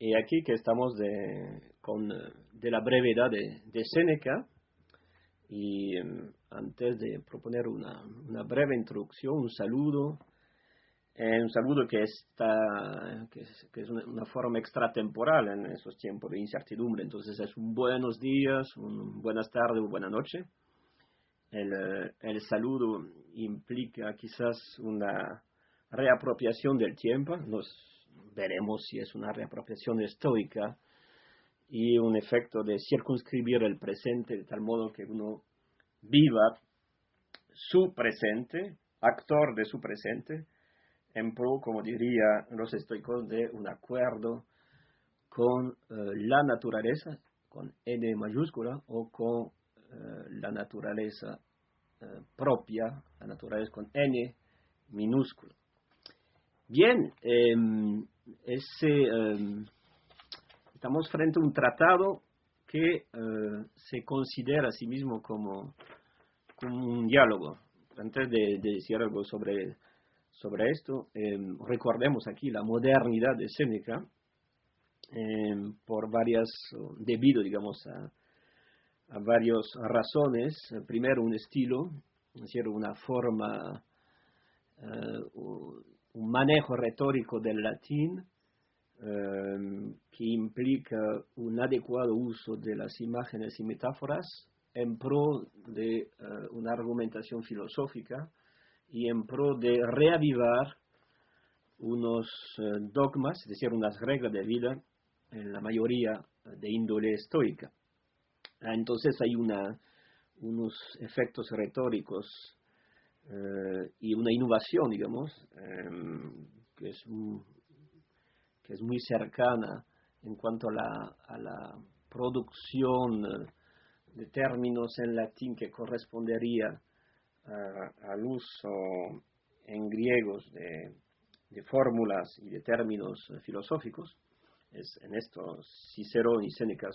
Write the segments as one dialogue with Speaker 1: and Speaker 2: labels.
Speaker 1: Y aquí que estamos de la brevedad de Séneca, y antes de proponer una breve introducción, un saludo que es una forma extratemporal en esos tiempos de incertidumbre. Entonces es un buenos días, un buenas tardes o buena noche. El saludo implica quizás una reapropiación del tiempo. Nos veremos si es una reapropiación estoica y un efecto de circunscribir el presente de tal modo que uno viva su presente, actor de su presente, en pro, como diría los estoicos, de un acuerdo con la naturaleza, con N mayúscula, o con la naturaleza propia, la naturaleza con N minúscula. Bien, estamos frente a un tratado que se considera a sí mismo como un diálogo. Antes de decir algo sobre esto, recordemos aquí la modernidad de Séneca, debido, digamos, a varias razones. Primero, un estilo, es decir, una forma, un manejo retórico del latín, que implica un adecuado uso de las imágenes y metáforas en pro de una argumentación filosófica y en pro de reavivar unos dogmas, es decir, unas reglas de vida, en la mayoría de índole estoica. Entonces hay unos efectos retóricos y una innovación, digamos, que es muy cercana en cuanto a la producción de términos en latín que correspondería al uso en griegos de fórmulas y de términos filosóficos. En esto Cicerón y Séneca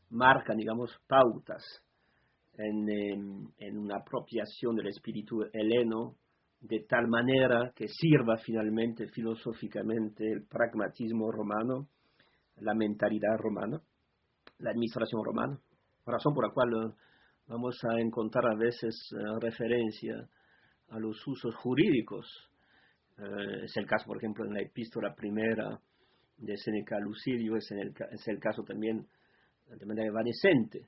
Speaker 1: marcan, digamos, pautas en una apropiación del espíritu heleno, de tal manera que sirva finalmente filosóficamente el pragmatismo romano, la mentalidad romana, la administración romana, razón por la cual vamos a encontrar a veces referencia a los usos jurídicos. Es el caso, por ejemplo, en la epístola primera de Séneca a Lucilio, es el caso también de manera evanescente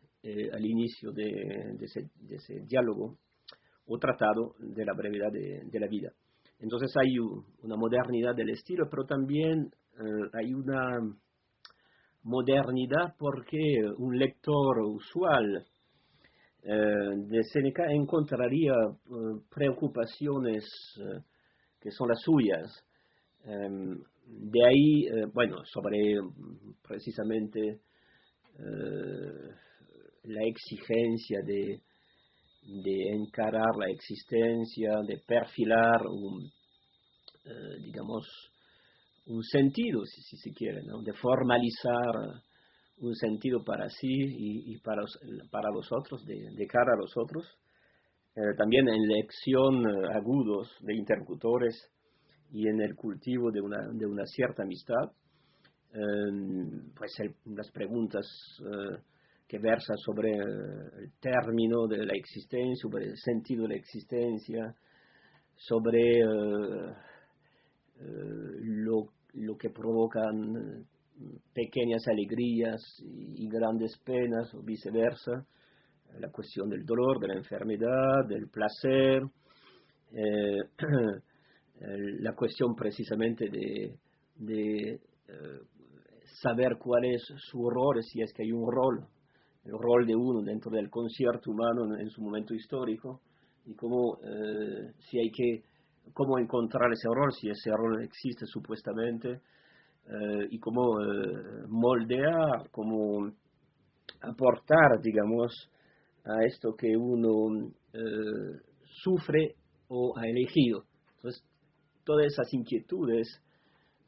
Speaker 1: al inicio de ese diálogo o tratado de la brevedad de la vida. Entonces hay una modernidad del estilo, pero también hay una modernidad porque un lector usual de Séneca encontraría preocupaciones que son las suyas. De ahí, sobre precisamente la exigencia de encarar la existencia, de perfilar un sentido, si se quiere, ¿no? De formalizar un sentido para sí y para los otros, de cara a los otros. También en elección agudos de interlocutores y en el cultivo de una cierta amistad. Las preguntas que versan sobre el término de la existencia, sobre el sentido de la existencia, sobre lo que provocan pequeñas alegrías y grandes penas, o viceversa, la cuestión del dolor, de la enfermedad, del placer, la cuestión precisamente de saber cuál es su rol, si es que hay un rol, el rol de uno dentro del concierto humano en su momento histórico, y cómo encontrar ese rol, si ese rol existe supuestamente, y cómo moldear, cómo aportar, digamos, a esto que uno sufre o ha elegido. Entonces, todas esas inquietudes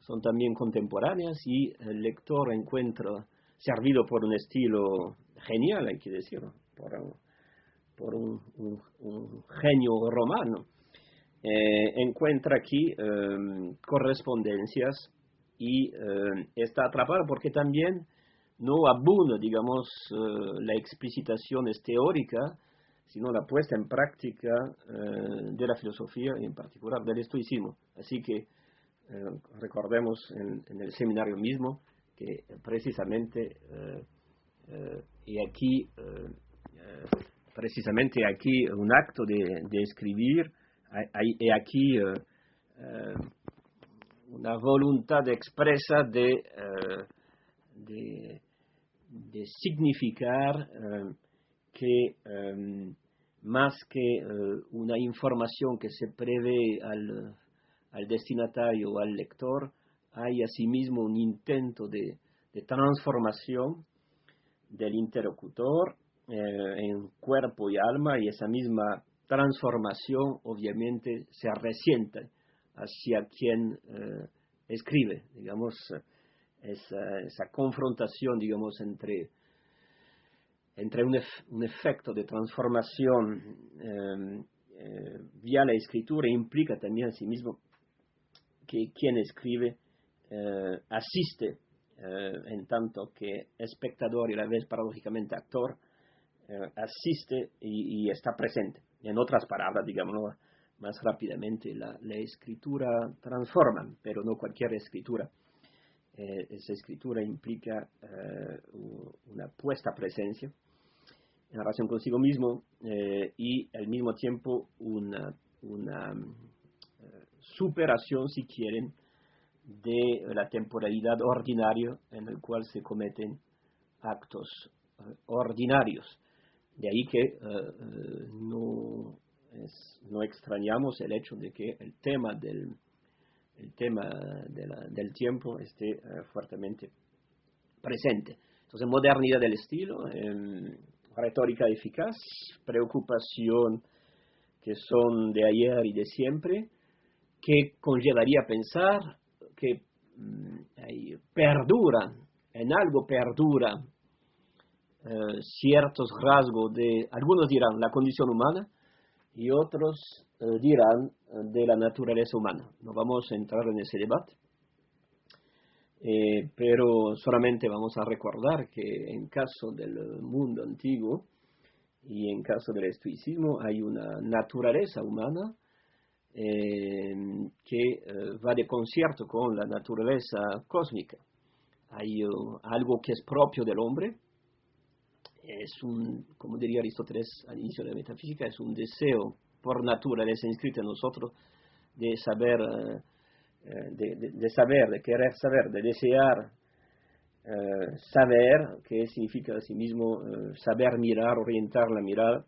Speaker 1: son también contemporáneas y el lector encuentra, servido por un estilo genial, hay que decirlo, por un genio romano, encuentra aquí correspondencias y está atrapado porque también no abunda, digamos, la explicitación es teórica, sino la puesta en práctica de la filosofía y en particular del estoicismo. Así que recordemos en el seminario mismo que precisamente precisamente aquí un acto de escribir, hay aquí una voluntad expresa de significar que más que una información que se prevé al destinatario o al lector, hay asimismo un intento de transformación del interlocutor en cuerpo y alma, y esa misma transformación obviamente se resiente hacia quien escribe, digamos, esa confrontación, digamos, entre un efecto de transformación vía la escritura implica también a sí mismo que quien escribe asiste en tanto que espectador y a la vez paradójicamente actor, asiste y está presente. En otras palabras, digámoslo más rápidamente, la escritura transforma, pero no cualquier escritura. Esa escritura implica una puesta presencia en relación consigo mismo y al mismo tiempo una superación, si quieren, de la temporalidad ordinaria en el cual se cometen actos ordinarios. De ahí que no extrañamos el hecho de que el tema del tiempo esté fuertemente presente. Entonces, modernidad del estilo, retórica eficaz, preocupación que son de ayer y de siempre, que conllevaría pensar que en algo perdura ciertos rasgos de, algunos dirán, la condición humana, y otros dirán de la naturaleza humana. No vamos a entrar en ese debate, pero solamente vamos a recordar que en caso del mundo antiguo y en caso del estoicismo hay una naturaleza humana que va de concierto con la naturaleza cósmica. Hay algo que es propio del hombre, como diría Aristóteles al inicio de la metafísica, es un deseo por naturaleza inscrito en nosotros de saber, de querer saber, de desear saber, que significa asimismo saber mirar, orientar la mirada,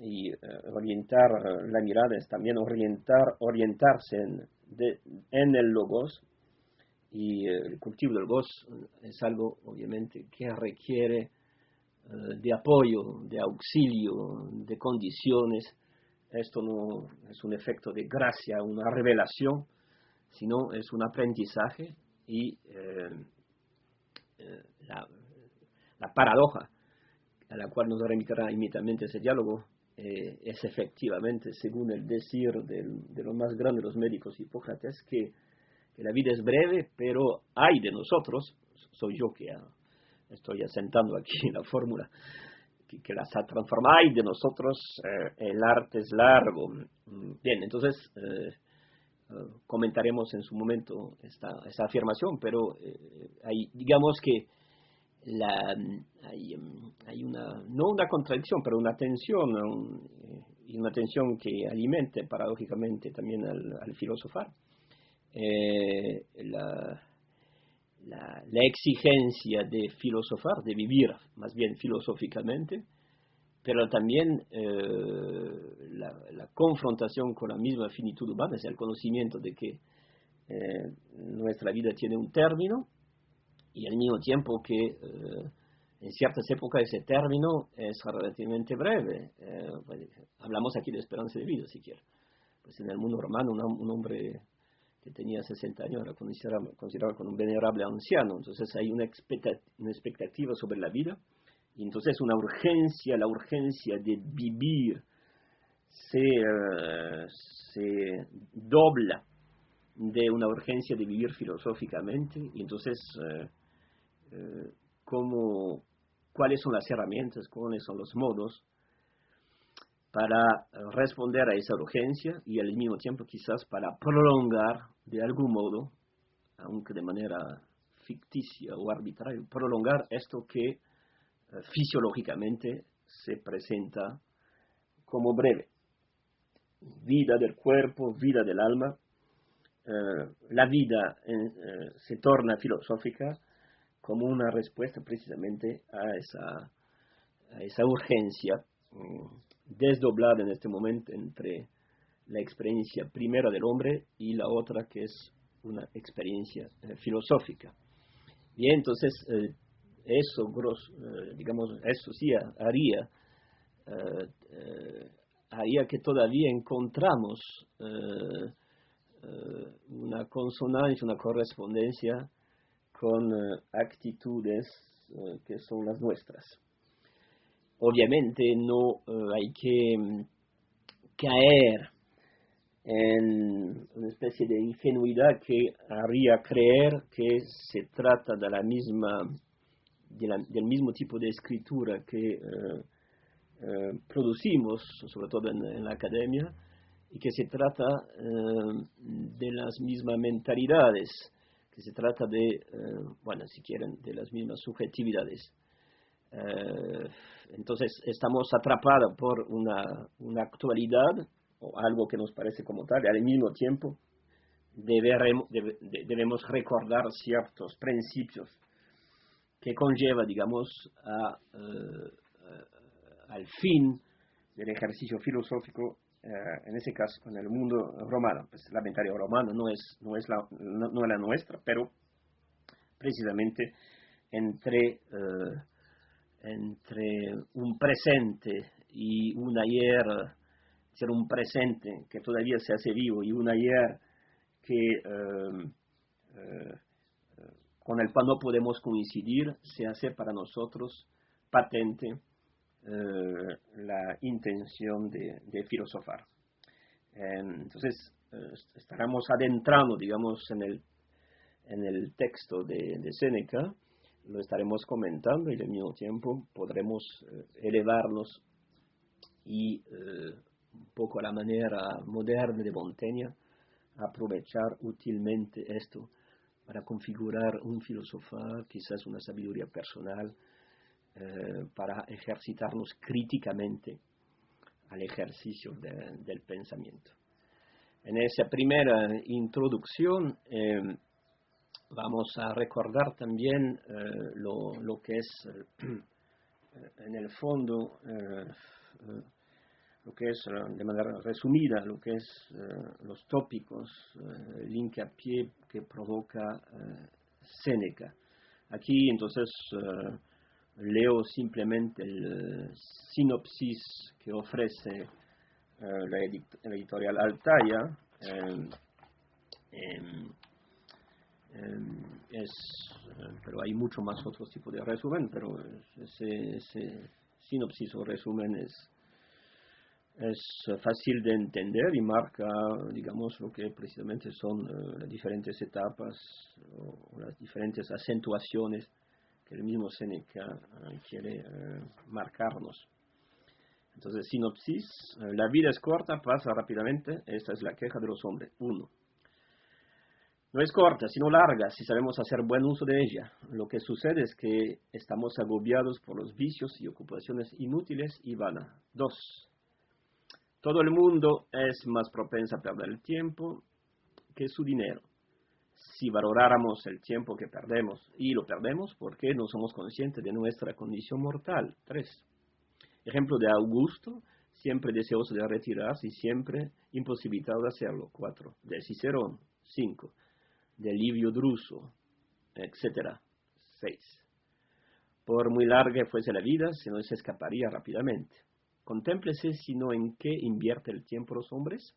Speaker 1: y orientar la mirada es también orientarse en el logos. Y el cultivo del logos es algo, obviamente, que requiere de apoyo, de auxilio, de condiciones. Esto no es un efecto de gracia, una revelación, sino es un aprendizaje y la paradoja a la cual nos remitirá inmediatamente ese diálogo es efectivamente, según el decir de lo más grande de los médicos, Hipócrates, que la vida es breve, pero hay de nosotros, soy yo que estoy asentando aquí la fórmula, que las ha transformado, hay de nosotros, el arte es largo. Bien, entonces comentaremos en su momento esta afirmación, pero digamos que hay no una contradicción, pero una tensión, y una tensión que alimente paradójicamente también al filosofar. La exigencia de filosofar, de vivir más bien filosóficamente, pero también la confrontación con la misma finitud humana, es el conocimiento de que nuestra vida tiene un término y al mismo tiempo que en ciertas épocas ese término es relativamente breve. Hablamos aquí de esperanza de vida, si quiere. Pues en el mundo romano un hombre que tenía 60 años era considerado como un venerable anciano. Entonces hay una expectativa sobre la vida, y entonces la urgencia de vivir se dobla de una urgencia de vivir filosóficamente, y entonces, ¿cuáles son las herramientas, cuáles son los modos para responder a esa urgencia y al mismo tiempo quizás para prolongar de algún modo, aunque de manera ficticia o arbitraria, prolongar esto que fisiológicamente se presenta como breve? Vida del cuerpo, vida del alma. La vida se torna filosófica como una respuesta precisamente a esa urgencia desdoblada en este momento entre la experiencia primera del hombre y la otra que es una experiencia filosófica. Bien, entonces eso, digamos, eso sí haría que todavía encontramos una consonancia, una correspondencia con actitudes que son las nuestras. Obviamente no hay que caer en una especie de ingenuidad que haría creer que se trata de del mismo tipo de escritura que producimos, sobre todo en la academia, y que se trata de las mismas mentalidades, que se trata de, bueno, si quieren, de las mismas subjetividades. Entonces estamos atrapados por una actualidad o algo que nos parece como tal, y al mismo tiempo debemos recordar ciertos principios que conlleva, digamos, al fin del ejercicio filosófico, en ese caso en el mundo romano. Pues la mentalidad romana no es la nuestra, pero precisamente entre un presente y un ayer, ser un presente que todavía se hace vivo y un ayer que con el cual no podemos coincidir, se hace para nosotros patente la intención de filosofar. Entonces estaremos adentrando, digamos, en el texto de Séneca, lo estaremos comentando y al mismo tiempo podremos elevarnos y un poco a la manera moderna de Montaigne aprovechar útilmente esto para configurar un filosofar, quizás una sabiduría personal, para ejercitarnos críticamente al ejercicio del pensamiento. En esa primera introducción vamos a recordar también lo que es, en el fondo, lo que es, de manera resumida, lo que es los tópicos, el hincapié que provoca Séneca. Aquí, entonces, leo simplemente el sinopsis que ofrece la editorial Althea. Pero hay mucho más otros tipos de resumen, pero ese sinopsis o resumen es fácil de entender y marca, digamos, lo que precisamente son las diferentes etapas o las diferentes acentuaciones que el mismo Séneca quiere marcarnos. Entonces, sinopsis: la vida es corta, pasa rápidamente, esta es la queja de los hombres. 1. No es corta, sino larga, si sabemos hacer buen uso de ella. Lo que sucede es que estamos agobiados por los vicios y ocupaciones inútiles y vanas. 2. Todo el mundo es más propenso a perder el tiempo que su dinero. Si valoráramos el tiempo que perdemos, y lo perdemos porque no somos conscientes de nuestra condición mortal. 3. Ejemplo de Augusto, siempre deseoso de retirarse y siempre imposibilitado de hacerlo. 4. De Cicerón. 5. De Livio Druso, etc. 6. Por muy larga fuese la vida, se nos escaparía rápidamente. Contémplese sino en qué invierte el tiempo los hombres.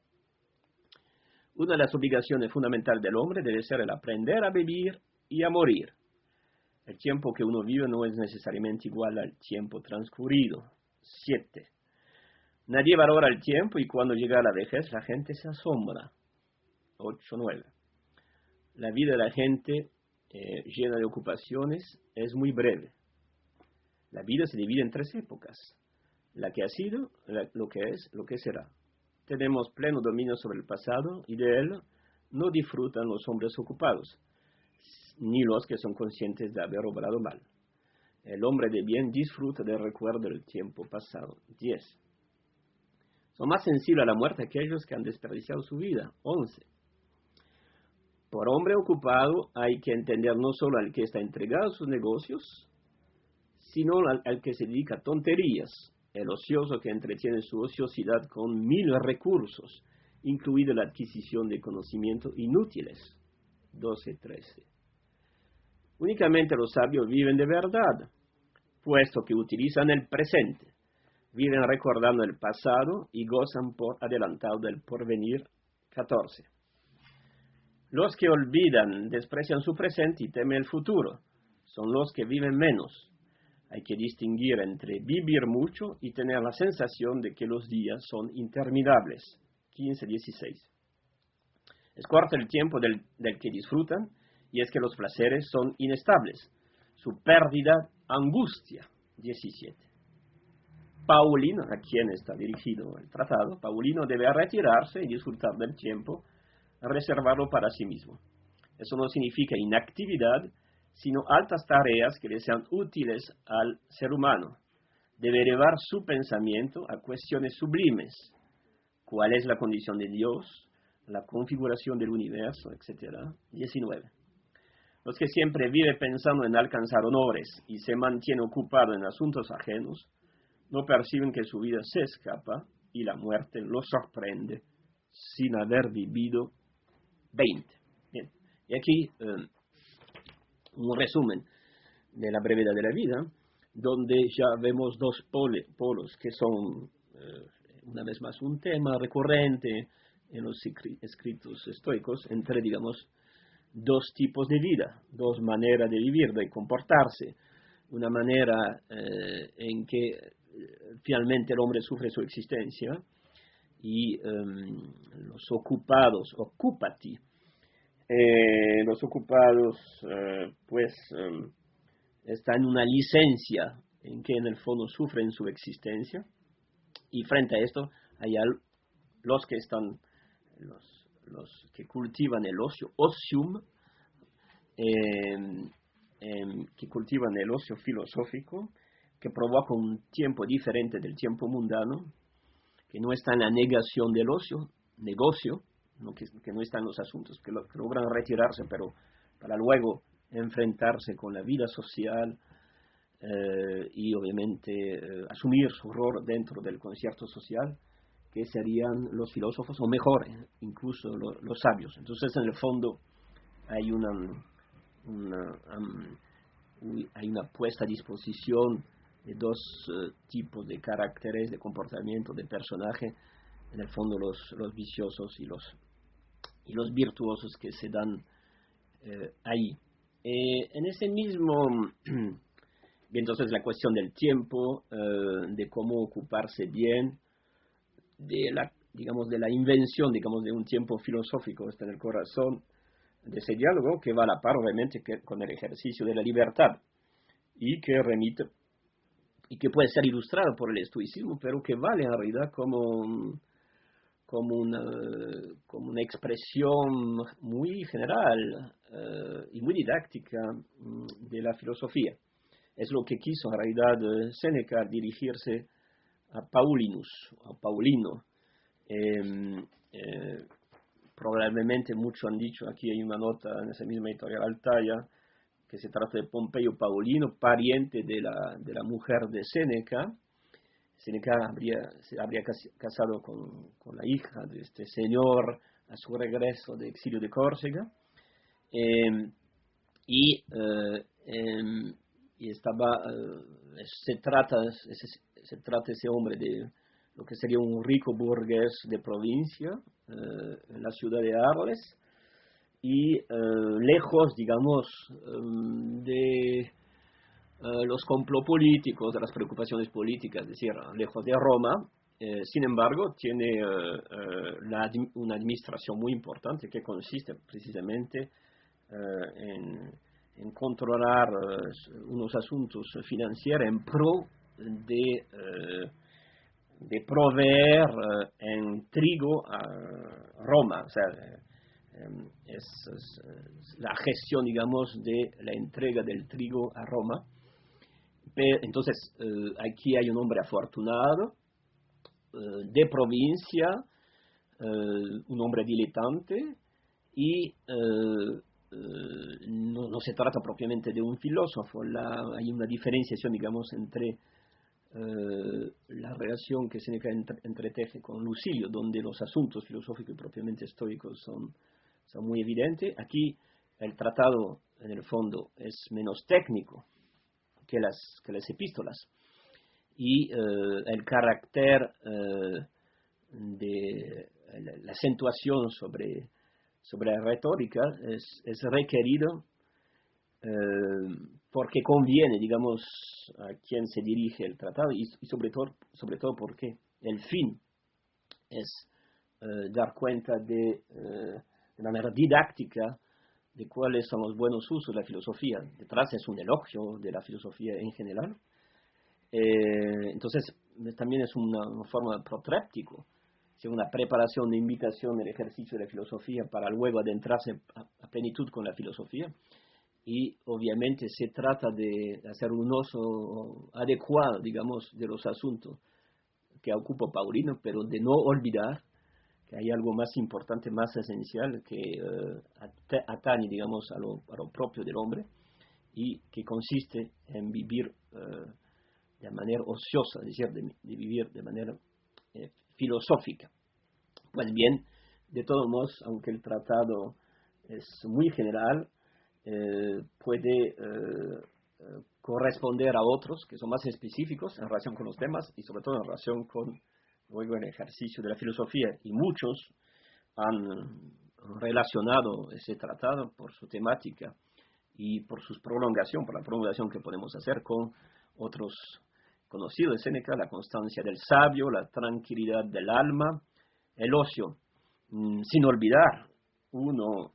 Speaker 1: Una de las obligaciones fundamentales del hombre debe ser el aprender a vivir y a morir. El tiempo que uno vive no es necesariamente igual al tiempo transcurrido. 7. Nadie valora el tiempo y cuando llega la vejez la gente se asombra. 8, 9. La vida de la gente llena de ocupaciones es muy breve. La vida se divide en 3 épocas. La que ha sido, lo que es, lo que será. Tenemos pleno dominio sobre el pasado y de él no disfrutan los hombres ocupados, ni los que son conscientes de haber obrado mal. El hombre de bien disfruta del recuerdo del tiempo pasado. 10. Son más sensibles a la muerte aquellos que han desperdiciado su vida. 11. Por hombre ocupado hay que entender no solo al que está entregado a sus negocios, sino al que se dedica a tonterías, el ocioso que entretiene su ociosidad con 1000 recursos, incluida la adquisición de conocimientos inútiles. 12, 13. Únicamente los sabios viven de verdad, puesto que utilizan el presente, viven recordando el pasado y gozan por adelantado del porvenir. 14. Los que olvidan, desprecian su presente y temen el futuro, son los que viven menos. Hay que distinguir entre vivir mucho y tener la sensación de que los días son interminables. 15, 16. Es corto el tiempo del que disfrutan, y es que los placeres son inestables. Su pérdida angustia. 17. Paulino, a quien está dirigido el tratado, Paulino debe retirarse y disfrutar del tiempo, reservarlo para sí mismo. Eso no significa inactividad, sino altas tareas que le sean útiles al ser humano. Debe elevar su pensamiento a cuestiones sublimes. ¿Cuál es la condición de Dios? La configuración del universo, etc. 19. Los que siempre viven pensando en alcanzar honores y se mantienen ocupados en asuntos ajenos, no perciben que su vida se escapa y la muerte los sorprende sin haber vivido 20. Bien. Y aquí un resumen de la brevedad de la vida, donde ya vemos 2 polos que son, una vez más, un tema recurrente en los escritos estoicos, entre, digamos, 2 tipos de vida, 2 maneras de vivir, de comportarse. Una manera en que finalmente el hombre sufre su existencia, y los ocupados, occupati, los ocupados están en una licencia en que en el fondo sufren su existencia, y frente a esto hay los que están, los que cultivan el ocio, ocium, que cultivan el ocio filosófico, que provoca un tiempo diferente del tiempo mundano, que no está en la negación del ocio, negocio, ¿no? que no está en los asuntos, que logran retirarse, pero para luego enfrentarse con la vida social y obviamente asumir su rol dentro del concierto social, que serían los filósofos, o mejor, incluso los sabios. Entonces, en el fondo, hay hay una puesta a disposición de 2 tipos de caracteres, de comportamiento, de personaje, en el fondo los viciosos y los virtuosos que se dan ahí. En ese mismo, entonces la cuestión del tiempo, de cómo ocuparse bien, de la invención, digamos, de un tiempo filosófico, está en el corazón de ese diálogo, que va a la par, obviamente, con el ejercicio de la libertad, y que remite, y que puede ser ilustrado por el estoicismo, pero que vale en realidad como una expresión muy general y muy didáctica de la filosofía. Es lo que quiso en realidad Séneca, dirigirse a Paulino. Probablemente muchos han dicho, aquí hay una nota en esa misma editorial Altaya, que se trata de Pompeyo Paulino, pariente de la mujer de Séneca. Séneca se habría casado con la hija de este señor a su regreso de exilio de Córcega, y se trata ese hombre de lo que sería un rico burgués de provincia, en la ciudad de Arles, y lejos, digamos, de los complot políticos, de las preocupaciones políticas, es decir, lejos de Roma, sin embargo, tiene una administración muy importante que consiste precisamente en controlar unos asuntos financieros en pro de proveer en trigo a Roma. O sea, es la gestión, digamos, de la entrega del trigo a Roma. Entonces, aquí hay un hombre afortunado, de provincia, un hombre diletante, y no se trata propiamente de un filósofo. Hay una diferenciación, digamos, entre la relación que Séneca entreteje con Lucilio, donde los asuntos filosóficos y propiamente estoicos son muy evidentes. Aquí el tratado, en el fondo, es menos técnico que las epístolas, y el carácter de la acentuación sobre la retórica es requerido porque conviene, digamos, a quien se dirige el tratado, y sobre todo porque el fin es dar cuenta de manera didáctica de cuáles son los buenos usos de la filosofía. Detrás es un elogio de la filosofía en general. Entonces, también es una forma protréptico, es una preparación de invitación del ejercicio de la filosofía para luego adentrarse a plenitud con la filosofía. Y obviamente se trata de hacer un uso adecuado, digamos, de los asuntos que ocupa Paulino, pero de no olvidar que hay algo más importante, más esencial, que atañe, digamos, a lo propio del hombre, y que consiste en vivir de manera ociosa, es decir, de vivir de manera filosófica. Pues bien, de todos modos, aunque el tratado es muy general, puede corresponder a otros que son más específicos en relación con los temas y sobre todo en relación con luego el ejercicio de la filosofía, y muchos han relacionado ese tratado por su temática y por su prolongación, por la prolongación que podemos hacer con otros conocidos de Séneca: la constancia del sabio, la tranquilidad del alma, el ocio, sin olvidar uno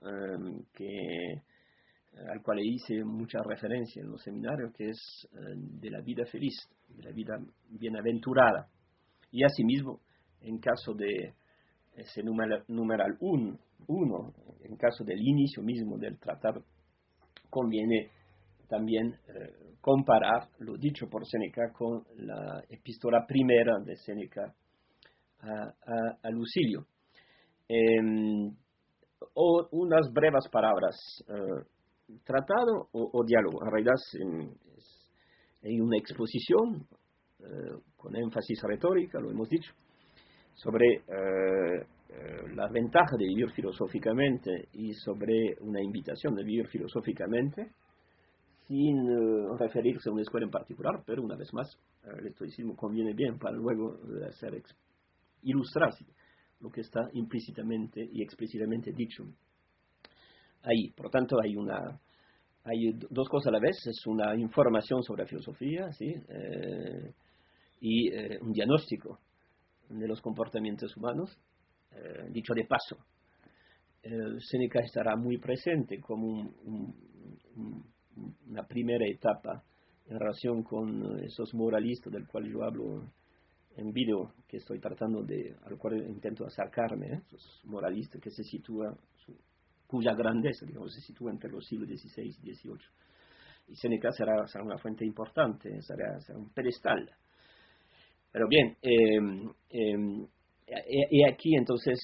Speaker 1: al cual le hice mucha referencia en los seminarios, que es de la vida feliz, de la vida bienaventurada. Y asimismo, en caso de ese numeral 1, en caso del inicio mismo del tratado, conviene también comparar lo dicho por Séneca con la epístola primera de Séneca a Lucilio. Unas breves palabras. Tratado o diálogo, en realidad hay una exposición con énfasis retórica, lo hemos dicho, sobre las ventajas de vivir filosóficamente y sobre una invitación de vivir filosóficamente, sin referirse a una escuela en particular, pero una vez más, el estoicismo conviene bien para luego ilustrar lo que está implícitamente y explícitamente dicho ahí. Por lo tanto, hay dos cosas a la vez: es una información sobre la filosofía, ¿sí? Y un diagnóstico de los comportamientos humanos. Dicho de paso, Séneca estará muy presente como una primera etapa en relación con esos moralistas del cual yo hablo en video, que estoy tratando al cual intento acercarme, esos moralistas que se sitúan, cuya grandeza, digamos, se sitúa entre los siglos XVI y XVIII. Y Séneca será una fuente importante, será un pedestal. Pero bien, y aquí entonces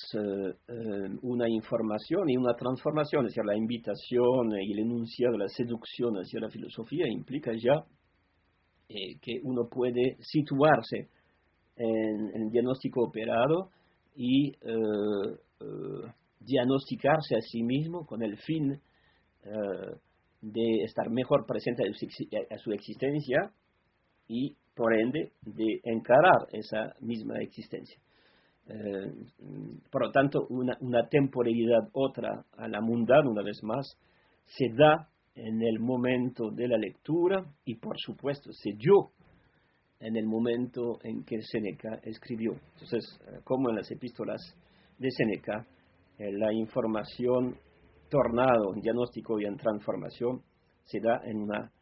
Speaker 1: una información y una transformación, es decir, la invitación y el enunciado, la seducción hacia la filosofía implica ya que uno puede situarse en el diagnóstico operado y diagnosticarse a sí mismo con el fin de estar mejor presente a su existencia y, por ende, de encarar esa misma existencia. Por lo tanto, una temporalidad otra a la mundana, una vez más, se da en el momento de la lectura y, por supuesto, se dio en el momento en que Séneca escribió. Entonces, como en las epístolas de Séneca, la información tornado en diagnóstico y en transformación se da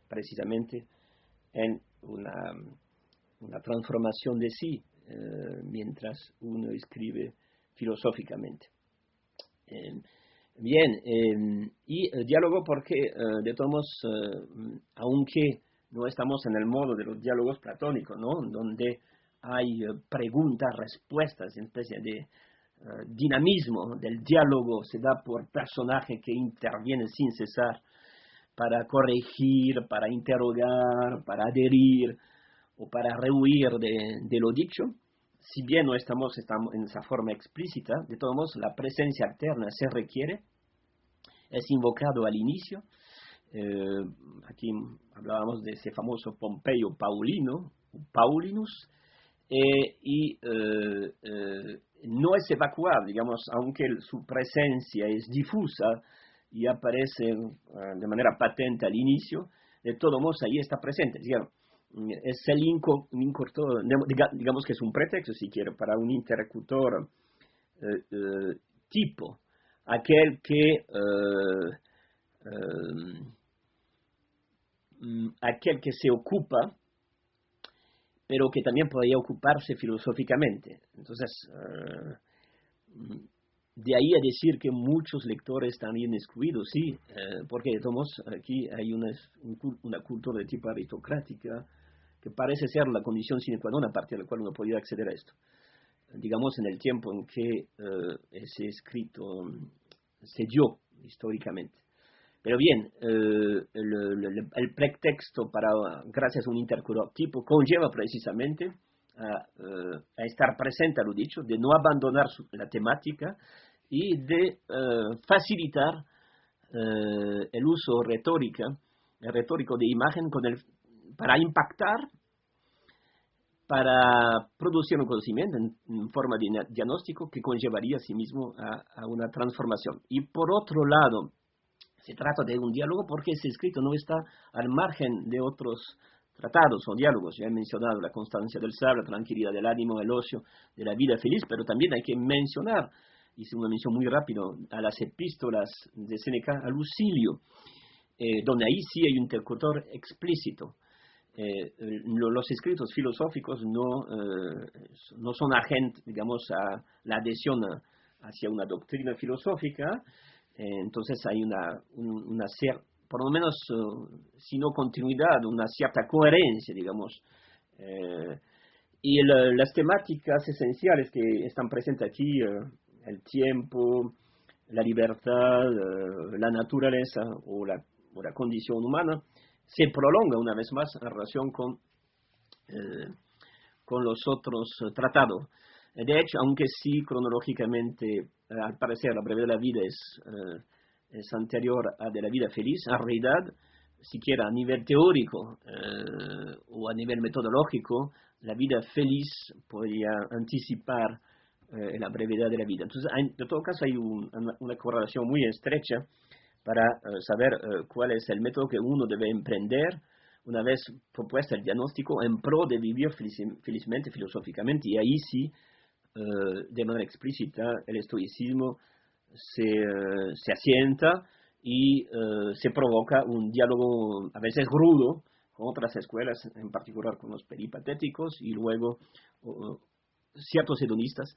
Speaker 1: precisamente en una transformación de sí, mientras uno escribe filosóficamente. Y diálogo porque, de todos modos, aunque no estamos en el modo de los diálogos platónicos, ¿no?, donde hay preguntas, respuestas, una especie de dinamismo del diálogo, se da por personaje que interviene sin cesar para corregir, para interrogar, para adherir o para rehuir de lo dicho. Si bien no estamos en esa forma explícita, de todos modos la presencia alterna se requiere, es invocado al inicio. Aquí hablábamos de ese famoso Pompeyo Paulinus, y no es evacuado, digamos, aunque su presencia es difusa y aparece de manera patente al inicio, de todos modos ahí está presente, digamos. Es el incorrector, digamos que es un pretexto, si quiere, para un interlocutor tipo, aquel que se ocupa, pero que también podría ocuparse filosóficamente. Entonces, de ahí a decir que muchos lectores están bien excluidos, sí, porque aquí hay una cultura de tipo aristocrática que parece ser la condición sine qua non a partir de la cual uno podía acceder a esto. Digamos, en el tiempo en que ese escrito se dio históricamente. Pero bien, el pretexto gracias a un interlocutor tipo, conlleva precisamente a estar presente a lo dicho, de no abandonar la temática y de facilitar el uso retórico de imagen para impactar, para producir un conocimiento en forma de diagnóstico que conllevaría a sí mismo a una transformación. Y por otro lado, se trata de un diálogo porque ese escrito no está al margen de otros tratados o diálogos. Ya he mencionado la constancia del ser, la tranquilidad del ánimo, el ocio de la vida feliz, pero también hay que mencionar, hice una mención muy rápido, a las epístolas de Séneca a Lucilio, donde ahí sí hay un interlocutor explícito. Los escritos filosóficos no son ajenos, digamos, a la adhesión hacia una doctrina filosófica. Entonces hay una cierta, por lo menos, si no continuidad, una cierta coherencia, digamos. Y las temáticas esenciales que están presentes aquí, el tiempo, la libertad, la naturaleza o la condición humana, se prolonga una vez más en relación con los otros tratados. De hecho, aunque sí cronológicamente, al parecer, la brevedad de la vida es anterior a de la vida feliz, en realidad, siquiera a nivel teórico o a nivel metodológico, la vida feliz podría anticipar la brevedad de la vida. Entonces, en todo caso, hay una correlación muy estrecha para saber cuál es el método que uno debe emprender una vez propuesto el diagnóstico en pro de vivir felizmente, filosóficamente, y ahí sí, de manera explícita, el estoicismo se asienta y se provoca un diálogo a veces rudo con otras escuelas, en particular con los peripatéticos y luego ciertos hedonistas,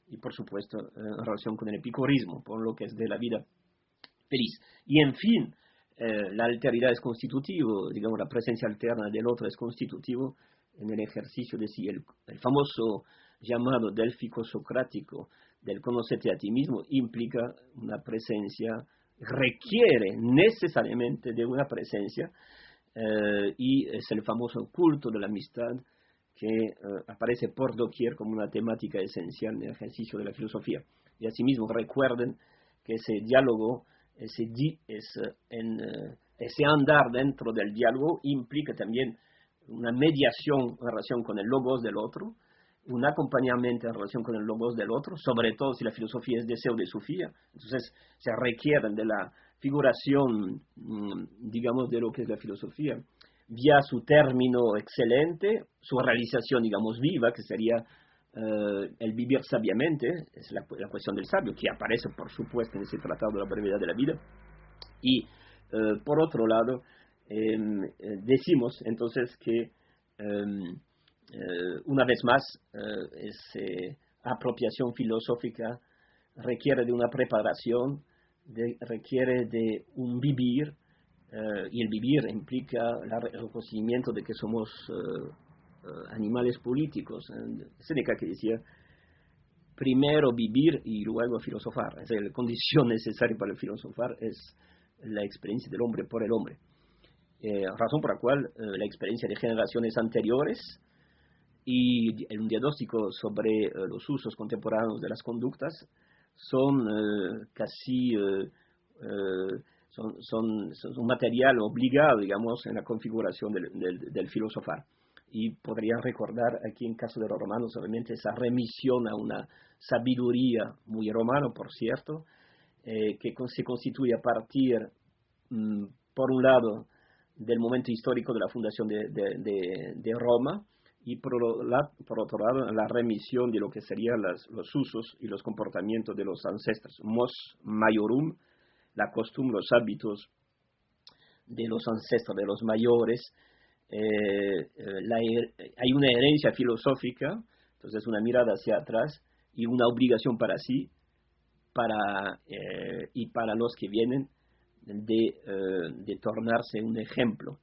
Speaker 1: y por supuesto en relación con el epicurismo, por lo que es de la vida feliz. Y en fin, la alteridad es constitutivo, digamos, la presencia alterna del otro es constitutivo en el ejercicio de sí. El famoso llamado délfico socrático del conocerte a ti mismo implica una presencia, requiere necesariamente de una presencia, y es el famoso culto de la amistad que aparece por doquier como una temática esencial en el ejercicio de la filosofía. Y asimismo recuerden que ese diálogo, ese andar dentro del diálogo implica también una mediación en relación con el logos del otro, un acompañamiento en relación con el logos del otro, sobre todo si la filosofía es deseo de Sofía. Entonces se requieren de la figuración, digamos, de lo que es la filosofía, ya su término excelente, su realización, digamos, viva, que sería el vivir sabiamente, es la cuestión del sabio, que aparece, por supuesto, en ese tratado de la brevedad de la vida. Y, por otro lado, decimos entonces que, una vez más, esa apropiación filosófica requiere de una preparación, requiere de un vivir, y el vivir implica el reconocimiento de que somos animales políticos. Séneca, que decía, primero vivir y luego filosofar. Es decir, la condición necesaria para filosofar es la experiencia del hombre por el hombre. Razón por la cual la experiencia de generaciones anteriores y un diagnóstico sobre los usos contemporáneos de las conductas son casi son un material obligado, digamos, en la configuración del filosofar. Y podría recordar aquí, en caso de los romanos, obviamente, esa remisión a una sabiduría muy romana, por cierto, que se constituye a partir, por un lado, del momento histórico de la fundación de Roma, y por otro lado, la remisión de lo que serían los usos y los comportamientos de los ancestros. Mos maiorum, la costumbre, los hábitos de los ancestros, de los mayores. Hay una herencia filosófica, entonces una mirada hacia atrás y una obligación para sí y para los que vienen de tornarse un ejemplo,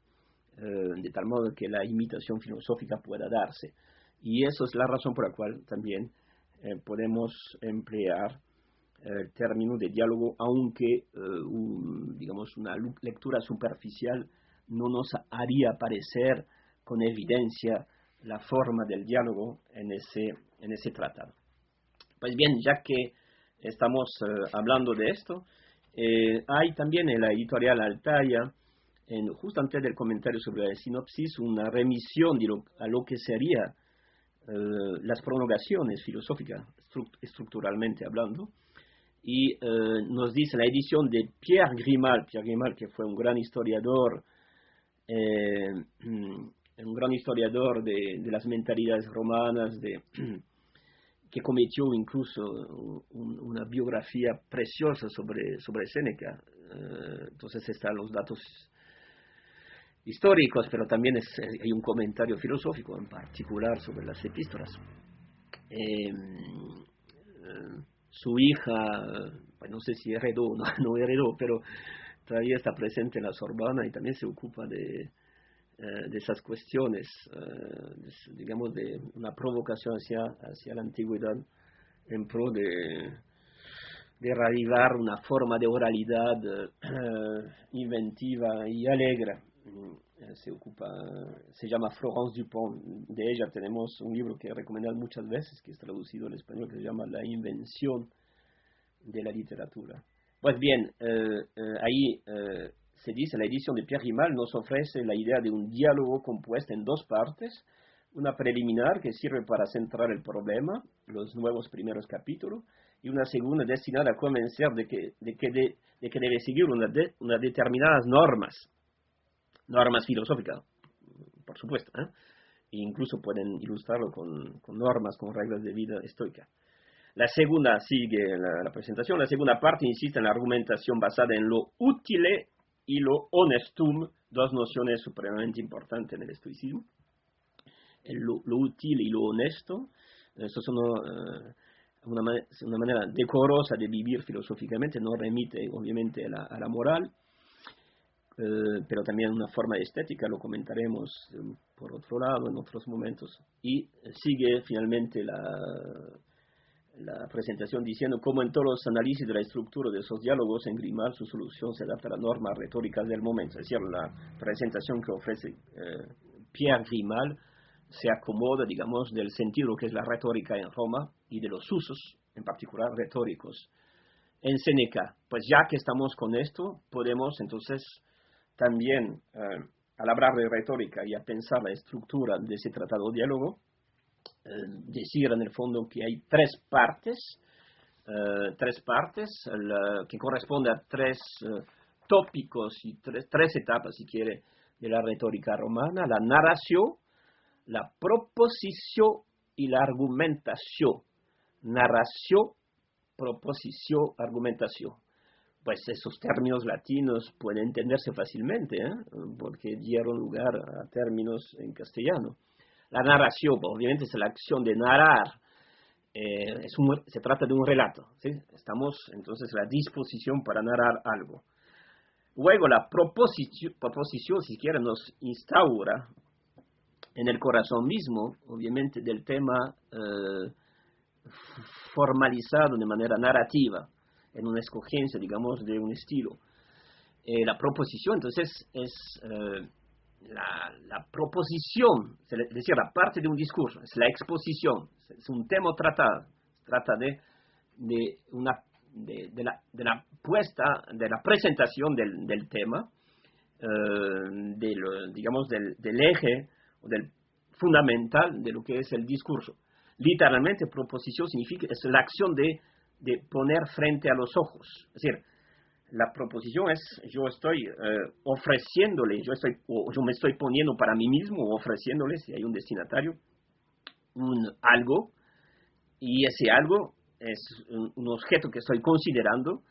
Speaker 1: de tal modo que la imitación filosófica pueda darse. Y eso es la razón por la cual también podemos emplear el término de diálogo, aunque digamos una lectura superficial no nos haría aparecer con evidencia la forma del diálogo en ese tratado. Pues bien, ya que estamos hablando de esto, hay también en la editorial Altaya, justo antes del comentario sobre la sinopsis, una remisión a lo que sería las prolongaciones filosóficas, estructuralmente hablando, y nos dice la edición de Pierre Grimald, que fue un gran historiador, de las mentalidades romanas, que cometió incluso una biografía preciosa sobre Séneca. Entonces están los datos históricos, pero también hay un comentario filosófico, en particular sobre las epístolas. Su hija, pues no sé si heredó o no heredó, pero todavía está presente en la Sorbona y también se ocupa de esas cuestiones, digamos, de una provocación hacia la antigüedad en pro de reavivar una forma de oralidad inventiva y alegre. Se llama Florence Dupont. De ella tenemos un libro que he recomendado muchas veces, que es traducido al español, que se llama La invención de la literatura. Pues bien, ahí se dice, la edición de Pierre Grimald nos ofrece la idea de un diálogo compuesto en dos partes, una preliminar que sirve para centrar el problema, los nuevos primeros capítulos, y una segunda destinada a convencer de que debe seguir unas determinadas normas filosóficas, por supuesto, e incluso pueden ilustrarlo con normas, con reglas de vida estoica. La segunda sigue la presentación. La segunda parte insiste en la argumentación basada en lo utile y lo honestum, dos nociones supremamente importantes en el estoicismo. Lo útil y lo honesto, eso son una manera decorosa de vivir filosóficamente, no remite obviamente a la moral, pero también una forma estética, lo comentaremos por otro lado en otros momentos. Y sigue finalmente la presentación diciendo cómo en todos los análisis de la estructura de esos diálogos en Grimald su solución se adapta a las normas retóricas del momento. Es decir, la presentación que ofrece Pierre Grimald se acomoda, digamos, del sentido que es la retórica en Roma y de los usos, en particular retóricos, en Séneca. Pues ya que estamos con esto, podemos entonces también, al hablar de retórica y a pensar la estructura de ese tratado diálogo, decir en el fondo que hay tres partes que corresponden a tres tópicos y tres etapas, si quiere, de la retórica romana, la narración, la proposición y la argumentación. Narración, proposición, argumentación. Pues esos términos latinos pueden entenderse fácilmente, porque dieron lugar a términos en castellano. La narración, obviamente, es la acción de narrar. Se trata de un relato, ¿sí? Estamos entonces en la disposición para narrar algo. Luego la proposición, si quieren, nos instaura en el corazón mismo, obviamente, del tema formalizado de manera narrativa, en una escogencia, digamos, de un estilo. La proposición, entonces, es la proposición, es decir, la parte de un discurso, es la exposición, es un tema tratado, trata de la puesta, de la presentación del tema, digamos, del eje, o del fundamental de lo que es el discurso. Literalmente, proposición significa, es la acción de poner frente a los ojos. Es decir, la proposición es, yo estoy ofreciéndole, yo me estoy poniendo para mí mismo, ofreciéndole, si hay un destinatario, algo, y ese algo es un objeto que estoy considerando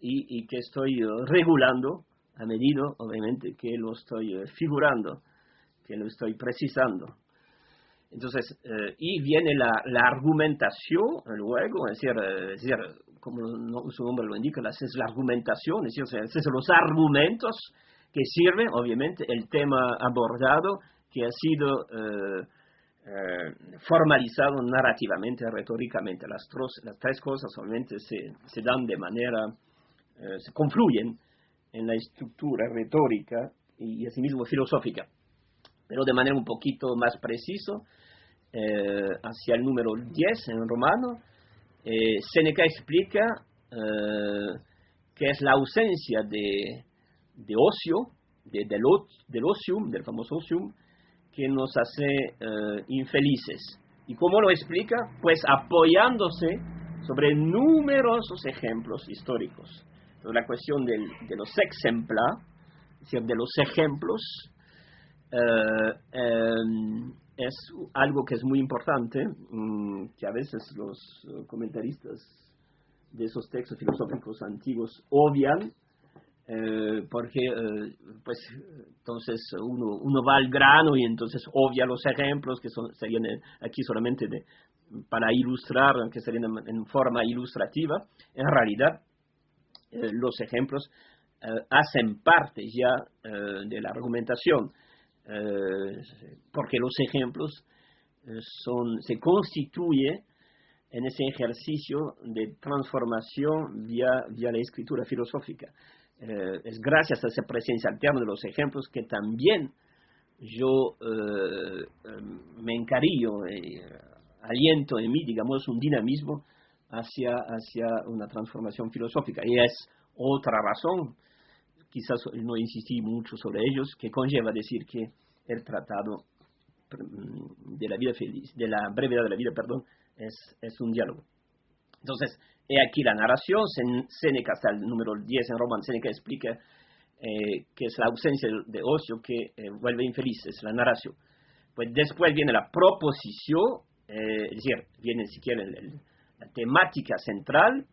Speaker 1: y que estoy regulando a medida, obviamente, que lo estoy figurando, que lo estoy precisando. Entonces, y viene la argumentación luego, es decir, como su nombre lo indica, es la argumentación, es decir, es los argumentos que sirven, obviamente, el tema abordado, que ha sido formalizado narrativamente, retóricamente. Las tres cosas obviamente se dan de manera, se confluyen en la estructura retórica y asimismo filosófica, pero de manera un poquito más preciso, hacia el número 10 en romano, Séneca explica que es la ausencia de ocio, del ocium, del famoso ocium, que nos hace infelices. ¿Y cómo lo explica? Pues apoyándose sobre numerosos ejemplos históricos. Entonces, la cuestión de los exempla, es decir, de los ejemplos, es algo que es muy importante, que a veces los comentaristas de esos textos filosóficos antiguos obvian, porque pues entonces uno va al grano y entonces obvia los ejemplos que serían aquí solamente para ilustrar, que serían en forma ilustrativa. En realidad los ejemplos hacen parte ya de la argumentación, porque los ejemplos se constituye en ese ejercicio de transformación vía la escritura filosófica. Es gracias a esa presencia alterna de los ejemplos que también yo me encarillo, aliento en mí, digamos, un dinamismo hacia una transformación filosófica. Y es otra razón, quizás no insistí mucho sobre ellos, que conlleva decir que el tratado de la vida feliz, de la brevedad de la vida, perdón, es un diálogo. Entonces, he aquí la narración. Séneca, hasta el número 10 en Roma, Séneca explica que es la ausencia de ocio que vuelve infeliz, es la narración. Pues después viene la proposición, es decir, viene si quieren la temática central,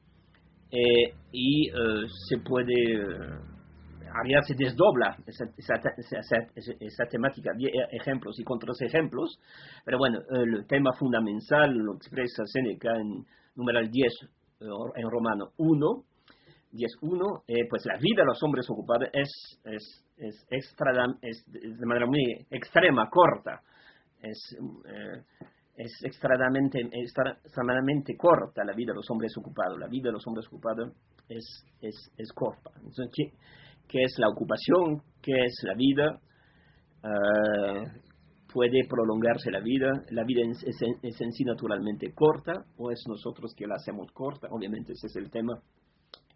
Speaker 1: y se puede... Había se desdobla esa temática, ejemplos y contraejemplos, pero bueno, el tema fundamental lo expresa Séneca en numeral 10, en romano 1, 10.1, pues la vida de los hombres ocupados es de manera muy extrema, corta, es extremadamente corta la vida de los hombres ocupados. La vida de los hombres ocupados es corta. Entonces, ¿qué es la ocupación? ¿Qué es la vida? ¿Puede prolongarse la vida? ¿La vida es en sí naturalmente corta o es nosotros que la hacemos corta? Obviamente ese es el tema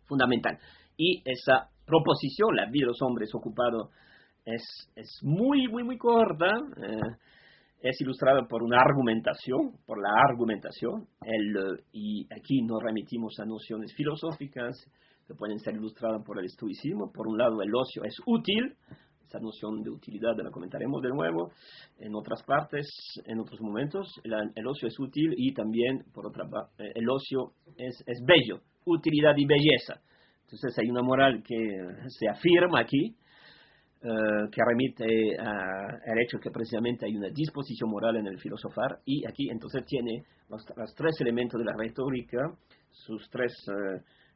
Speaker 1: fundamental. Y esa proposición, la vida de los hombres ocupados, es muy, muy, muy corta. Es ilustrada por una argumentación, por la argumentación, y aquí nos remitimos a nociones filosóficas que pueden ser ilustradas por el estoicismo. Por un lado, el ocio es útil, esa noción de utilidad la comentaremos de nuevo en otras partes, en otros momentos. El ocio es útil y también, por otra parte, el ocio es bello, utilidad y belleza. Entonces hay una moral que se afirma aquí, que remite al hecho que precisamente hay una disposición moral en el filosofar, y aquí entonces tiene los tres elementos de la retórica,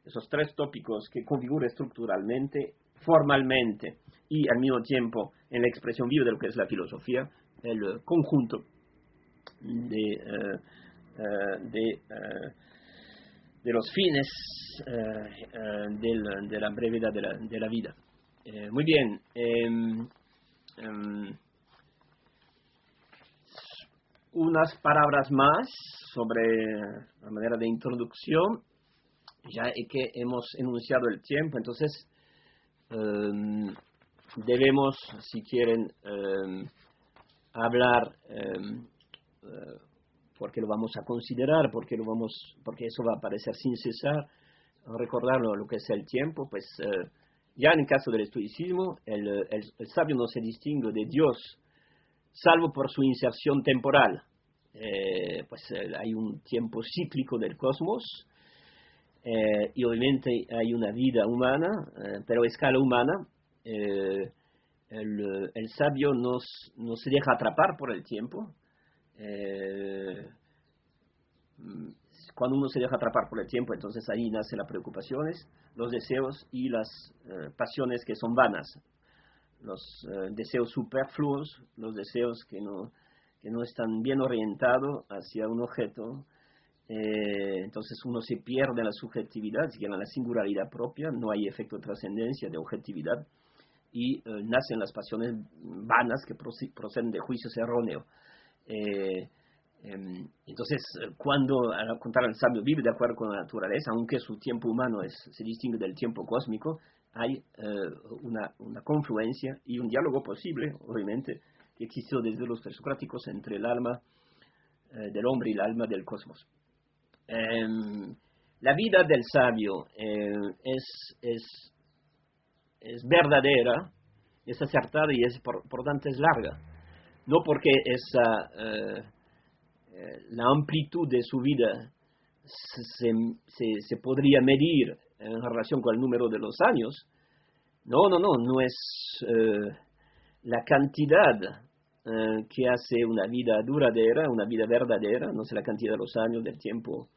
Speaker 1: esos tres tópicos que configura estructuralmente, formalmente y al mismo tiempo en la expresión viva de lo que es la filosofía, el conjunto de los fines de la brevedad de la vida. Muy bien. Unas palabras más sobre la manera de introducción, ya que hemos enunciado el tiempo, entonces debemos, si quieren, hablar, porque lo vamos a considerar, porque eso va a aparecer sin cesar, recordar lo que es el tiempo, pues ya en el caso del estoicismo, el sabio no se distingue de Dios, salvo por su inserción temporal. Hay un tiempo cíclico del cosmos, y obviamente hay una vida humana, pero a escala humana. El sabio no se deja atrapar por el tiempo. Cuando uno se deja atrapar por el tiempo, entonces ahí nacen las preocupaciones, los deseos y las pasiones que son vanas, los deseos superfluos, los deseos que no están bien orientados hacia un objeto. Entonces uno se pierde en la subjetividad, en la singularidad propia, no hay efecto de trascendencia, de objetividad, y nacen las pasiones vanas que proceden de juicios erróneos. Entonces, cuando al contar al sabio vive de acuerdo con la naturaleza, aunque su tiempo humano se distingue del tiempo cósmico, hay una confluencia y un diálogo posible, obviamente, que existió desde los presocráticos entre el alma del hombre y el alma del cosmos. La vida del sabio es verdadera, es acertada y por tanto es larga. No porque la amplitud de su vida se podría medir en relación con el número de los años. No es la cantidad que hace una vida duradera, una vida verdadera, no es la cantidad de los años, del tiempo,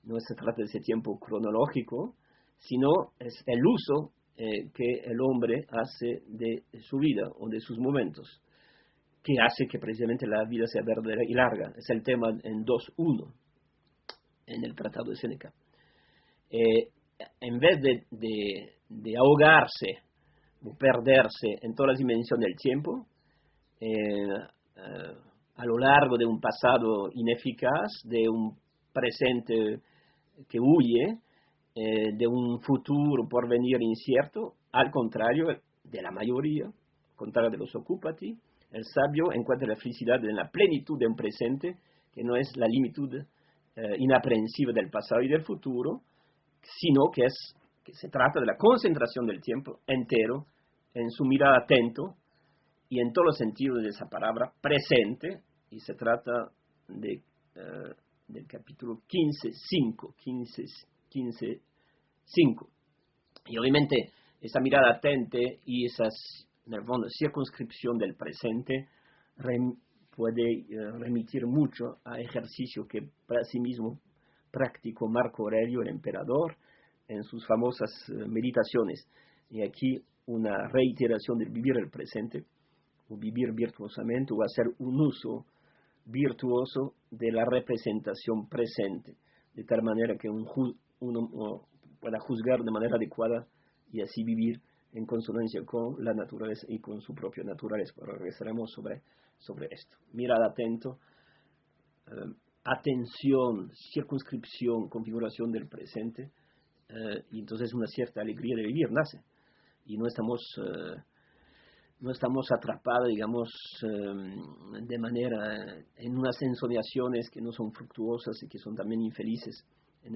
Speaker 1: no se trata de ese tiempo cronológico, sino es el uso que el hombre hace de su vida o de sus momentos, que hace que precisamente la vida sea verdadera y larga. Es el tema en 2.1, en el Tratado de Séneca. En vez de ahogarse o perderse en todas las dimensiones del tiempo, a lo largo de un pasado ineficaz, de un presente que huye, de un futuro por venir incierto, al contrario de la mayoría, al contrario de los ocupati, el sabio encuentra la felicidad en la plenitud de un presente, que no es la limitud inaprensiva del pasado y del futuro, sino que se trata de la concentración del tiempo entero en su mirada atento y en todos los sentidos de esa palabra presente, y se trata del capítulo 15.5. Y obviamente esa mirada atenta y esa circunscripción del presente puede remitir mucho a ejercicio que para sí mismo practicó Marco Aurelio, el emperador, en sus famosas meditaciones. Y aquí una reiteración del vivir el presente, o vivir virtuosamente, o hacer un uso virtuoso de la representación presente, de tal manera que uno pueda juzgar de manera adecuada y así vivir en consonancia con la naturaleza y con su propia naturaleza. Pero regresaremos sobre esto. Mirada atento, atención, circunscripción, configuración del presente, y entonces una cierta alegría de vivir nace. Y no estamos atrapados, digamos, de manera, en unas ensoñaciones que no son fructuosas y que son también infelices en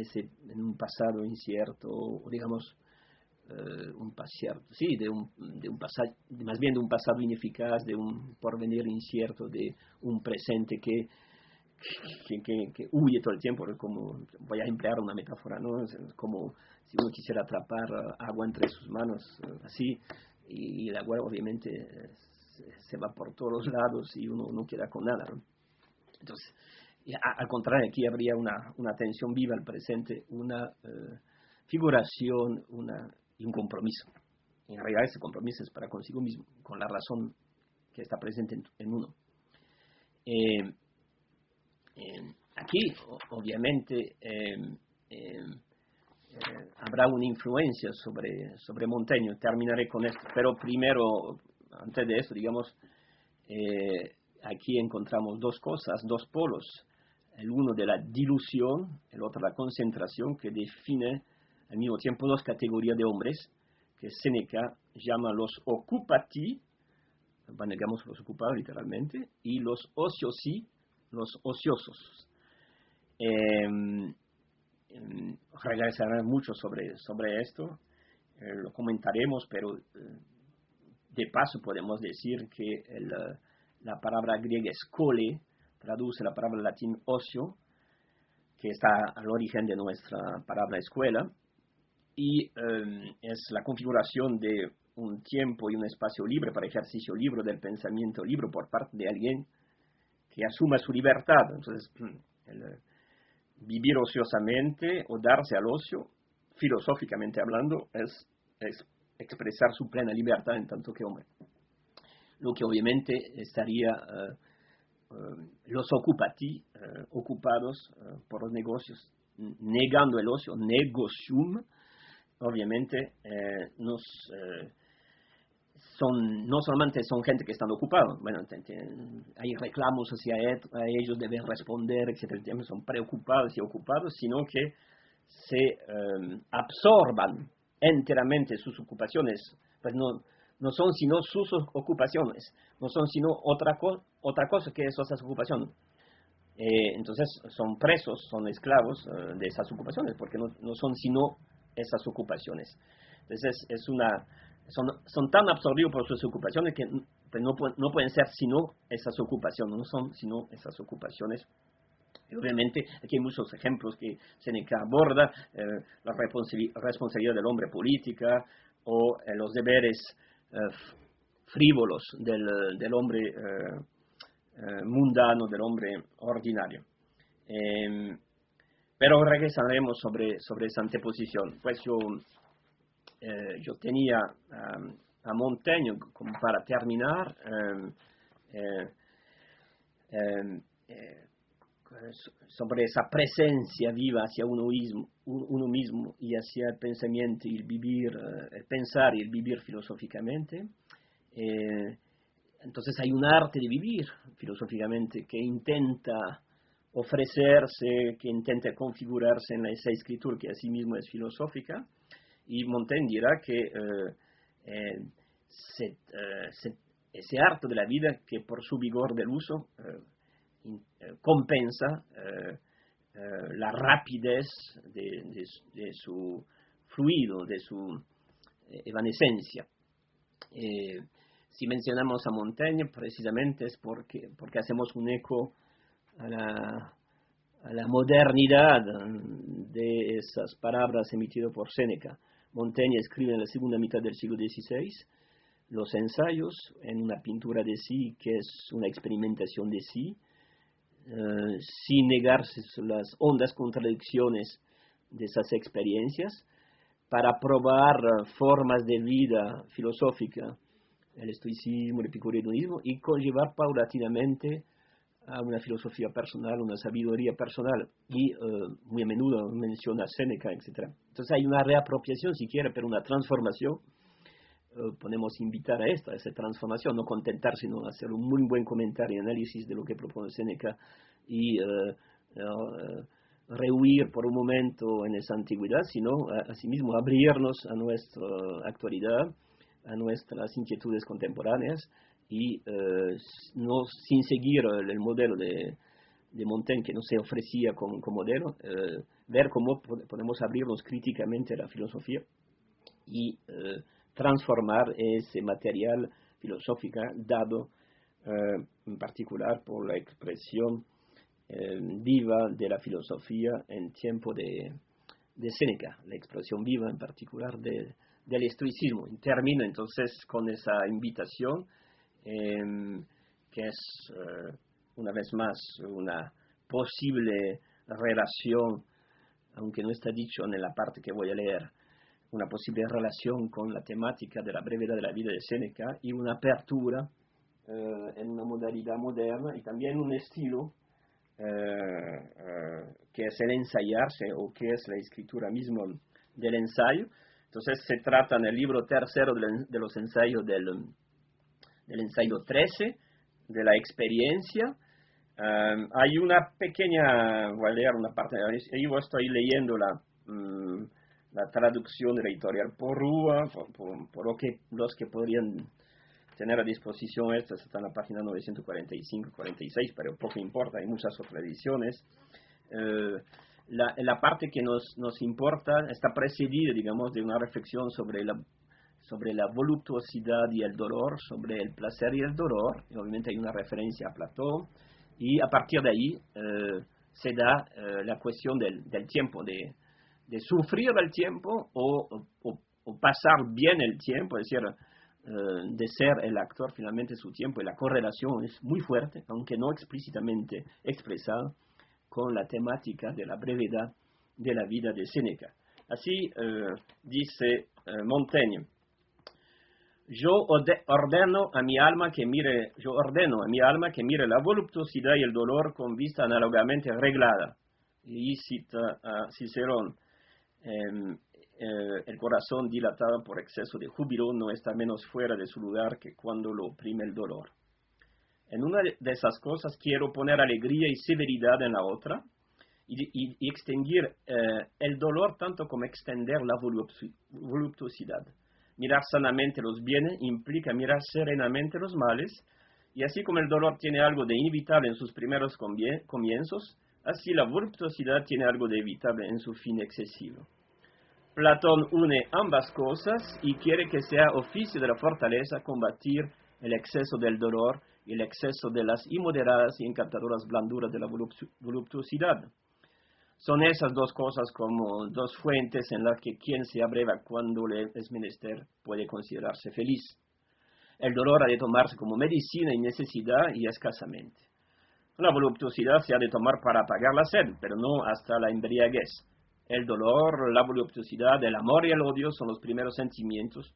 Speaker 1: un pasado incierto, o digamos, un pasado, sí, de un pasado, más bien de un pasado ineficaz, de un porvenir incierto, de un presente que huye todo el tiempo, como, voy a emplear una metáfora, ¿no? Es como si uno quisiera atrapar agua entre sus manos, así, y el agua obviamente se va por todos los lados y uno no queda con nada, ¿no? Entonces, al contrario, aquí habría una atención viva al presente, una figuración y un compromiso. En realidad ese compromiso es para consigo mismo, con la razón que está presente en uno. Aquí, obviamente, habrá una influencia sobre Montaigne. Terminaré con esto, pero primero, antes de eso, digamos, aquí encontramos dos cosas, dos polos. El uno de la dilución, el otro la concentración, que define al mismo tiempo dos categorías de hombres, que Séneca llama los occupati, bueno, digamos los ocupados literalmente, y los ociosi, los ociosos. Regresaré mucho sobre esto, lo comentaremos, pero de paso podemos decir que la palabra griega skole traduce la palabra latín ocio, que está al origen de nuestra palabra escuela, y es la configuración de un tiempo y un espacio libre para ejercicio libre del pensamiento libre por parte de alguien que asuma su libertad. Entonces, vivir ociosamente o darse al ocio, filosóficamente hablando, es expresar su plena libertad en tanto que hombre. Lo que obviamente estaría los occupati, ocupados por los negocios, negando el ocio, negocium, obviamente no solamente son gente que están ocupados, bueno, hay reclamos hacia a ellos, deben responder, etcétera, son preocupados y ocupados, sino que se absorban enteramente sus ocupaciones, pues no son sino sus ocupaciones, no son sino otra cosa que esas ocupaciones. Entonces son presos, son esclavos de esas ocupaciones, porque no son sino esas ocupaciones. Entonces son tan absorbidos por sus ocupaciones que pues, no pueden ser sino esas ocupaciones, no son sino esas ocupaciones. Y obviamente aquí hay muchos ejemplos que Séneca aborda, la responsabilidad del hombre política o los deberes frívolos del hombre mundano, del hombre ordinario. Pero regresaremos sobre esa anteposición. Pues yo tenía a Montaigne como para terminar sobre esa presencia viva hacia uno mismo y hacia el pensamiento y el pensar y el vivir filosóficamente. Entonces hay un arte de vivir filosóficamente que intenta ofrecerse, que intenta configurarse en esa escritura que asimismo es filosófica, y Montaigne dirá que ese arte de la vida que por su vigor del uso compensa la rapidez de su fluido, de su evanescencia. Si mencionamos a Montaigne, precisamente es porque hacemos un eco a la modernidad de esas palabras emitidas por Séneca. Montaigne escribe en la segunda mitad del siglo XVI los ensayos, en una pintura de sí que es una experimentación de sí, sin negarse las hondas contradicciones de esas experiencias, para probar formas de vida filosófica, el estoicismo, el epicureanismo, y conllevar paulatinamente a una filosofía personal, una sabiduría personal, y muy a menudo menciona Séneca, etc. Entonces hay una reapropiación, si quiere, pero una transformación. Podemos invitar a esa transformación, no contentar, sino hacer un muy buen comentario y análisis de lo que propone Séneca y rehuir por un momento en esa antigüedad, sino asimismo abrirnos a nuestra actualidad, a nuestras inquietudes contemporáneas y no sin seguir el modelo de Montaigne, que no se ofrecía como modelo, ver cómo podemos abrirnos críticamente a la filosofía y transformar ese material filosófico dado en particular por la expresión viva de la filosofía en tiempo de Séneca, la expresión viva en particular del estoicismo. Y termino entonces con esa invitación que es una vez más una posible relación, aunque no está dicho en la parte que voy a leer, una posible relación con la temática de la brevedad de la vida de Séneca y una apertura en una modalidad moderna y también un estilo que es el ensayarse o que es la escritura misma del ensayo. Entonces se trata en el libro tercero de los ensayos del ensayo 13, de la experiencia. Hay una pequeña, voy a leer una parte, yo estoy leyendo la traducción de la editorial Porrúa, por los que podrían tener a disposición esta está en la página 945-46, pero poco importa, hay muchas otras ediciones. La parte que nos importa está precedida, digamos, de una reflexión sobre la voluptuosidad y el dolor, sobre el placer y el dolor, y obviamente hay una referencia a Platón, y a partir de ahí se da la cuestión del tiempo, de sufrir el tiempo o pasar bien el tiempo, es decir, de ser el actor finalmente su tiempo, y la correlación es muy fuerte, aunque no explícitamente expresada, con la temática de la brevedad de la vida de Séneca. Así dice Montaigne: yo ordeno a mi alma que mire la voluptuosidad y el dolor con vista análogamente reglada. Y cita a Cicerón: el corazón dilatado por exceso de júbilo no está menos fuera de su lugar que cuando lo oprime el dolor. En una de esas cosas quiero poner alegría y severidad en la otra, y extinguir el dolor tanto como extender la voluptuosidad. Mirar sanamente los bienes implica mirar serenamente los males, y así como el dolor tiene algo de inevitable en sus primeros comienzos, así la voluptuosidad tiene algo de evitable en su fin excesivo. Platón une ambas cosas y quiere que sea oficio de la fortaleza combatir el exceso del dolor y el exceso de las inmoderadas y encantadoras blanduras de la voluptuosidad. Son esas dos cosas como dos fuentes en las que quien se abreva cuando le es menester puede considerarse feliz. El dolor ha de tomarse como medicina y necesidad y escasamente. La voluptuosidad se ha de tomar para apagar la sed, pero no hasta la embriaguez. El dolor, la voluptuosidad, el amor y el odio son los primeros sentimientos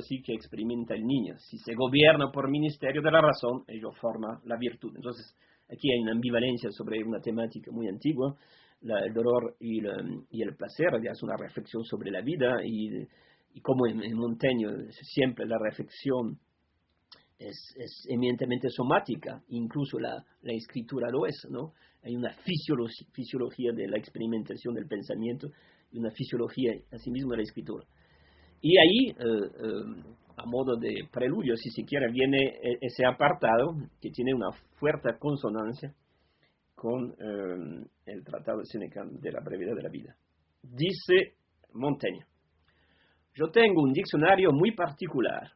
Speaker 1: sí que experimenta el niño. Si se gobierna por ministerio de la razón, ello forma la virtud. Entonces, aquí hay una ambivalencia sobre una temática muy antigua, el dolor y el placer. Ya es una reflexión sobre la vida y como en Montaigne siempre la reflexión es eminentemente somática, incluso la escritura lo es, ¿no? Hay una fisiología de la experimentación del pensamiento y una fisiología asimismo de la escritura. Y ahí, a modo de preludio, si se quiere, viene ese apartado que tiene una fuerte consonancia con el tratado de Séneca de la brevedad de la vida. Dice Montaigne: yo tengo un diccionario muy particular.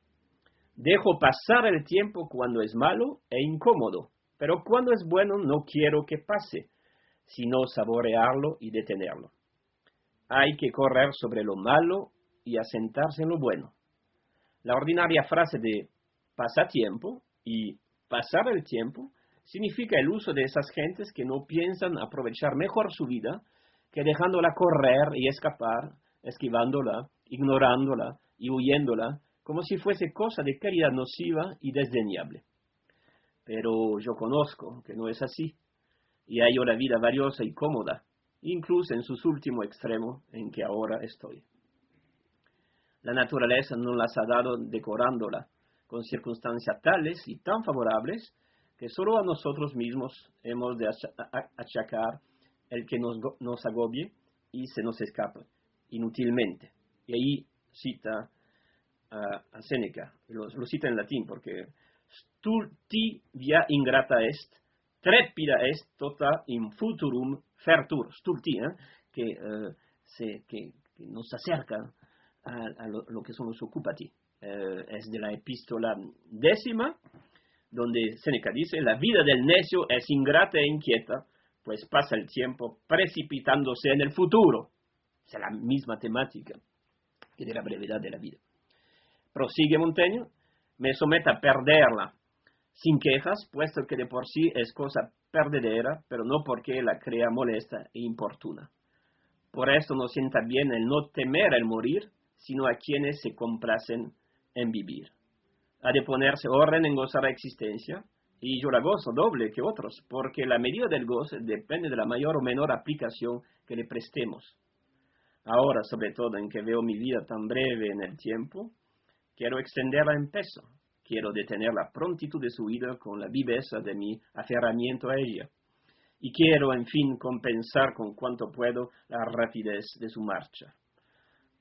Speaker 1: Dejo pasar el tiempo cuando es malo e incómodo, pero cuando es bueno no quiero que pase, sino saborearlo y detenerlo. Hay que correr sobre lo malo y asentarse en lo bueno. La ordinaria frase de pasatiempo y pasar el tiempo significa el uso de esas gentes que no piensan aprovechar mejor su vida que dejándola correr y escapar, esquivándola, ignorándola y huyéndola, como si fuese cosa de caridad nociva y desdeñable. Pero yo conozco que no es así, y hallo la vida valiosa y cómoda, incluso en sus últimos extremos en que ahora estoy. La naturaleza nos las ha dado decorándola con circunstancias tales y tan favorables que solo a nosotros mismos hemos de achacar el que nos agobie y se nos escape inútilmente. Y ahí cita a Séneca, lo cita en latín porque stulti via ingrata est, trepida est tota in futurum fertur, stulti, que que nos acerca a lo que son los ocupati. Es de la epístola 10, donde Séneca dice: la vida del necio es ingrata e inquieta, pues pasa el tiempo precipitándose en el futuro. Es la misma temática que de la brevedad de la vida. Prosigue Montaigne: me someto a perderla sin quejas, puesto que de por sí es cosa perdedera, pero no porque la crea molesta e importuna. Por esto no sienta bien el no temer el morir, sino a quienes se complacen en vivir. Ha de ponerse orden en gozar la existencia, y yo la gozo doble que otros, porque la medida del goce depende de la mayor o menor aplicación que le prestemos. Ahora, sobre todo, en que veo mi vida tan breve en el tiempo, quiero extenderla en peso, quiero detener la prontitud de su vida con la viveza de mi aferramiento a ella, y quiero, en fin, compensar con cuanto puedo la rapidez de su marcha.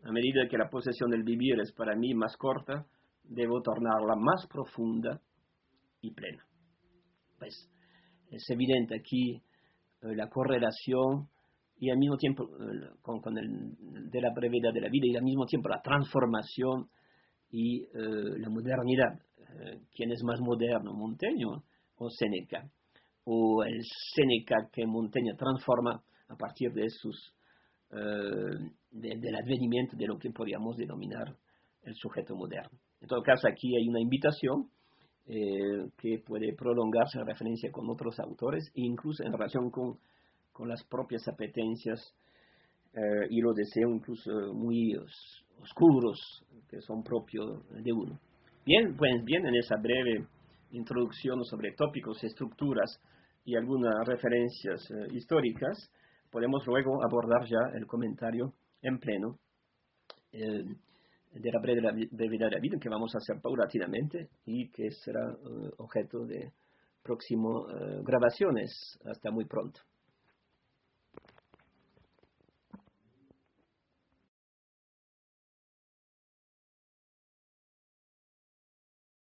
Speaker 1: A medida que la posesión del vivir es para mí más corta, debo tornarla más profunda y plena. Pues es evidente aquí la correlación y al mismo tiempo de la brevedad de la vida y al mismo tiempo la transformación y la modernidad. ¿Quién es más moderno, Montaigne o Séneca? O el Séneca que Montaigne transforma a partir de sus del advenimiento de lo que podríamos denominar el sujeto moderno. En todo caso, aquí hay una invitación que puede prolongarse en referencia con otros autores, incluso en relación con las propias apetencias y los deseos incluso muy oscuros que son propios de uno. Bien, pues bien, en esa breve introducción sobre tópicos, estructuras y algunas referencias históricas, podemos luego abordar ya el comentario en pleno de la brevedad de la vida, que vamos a hacer paulatinamente y que será objeto de próximas grabaciones. Hasta muy pronto.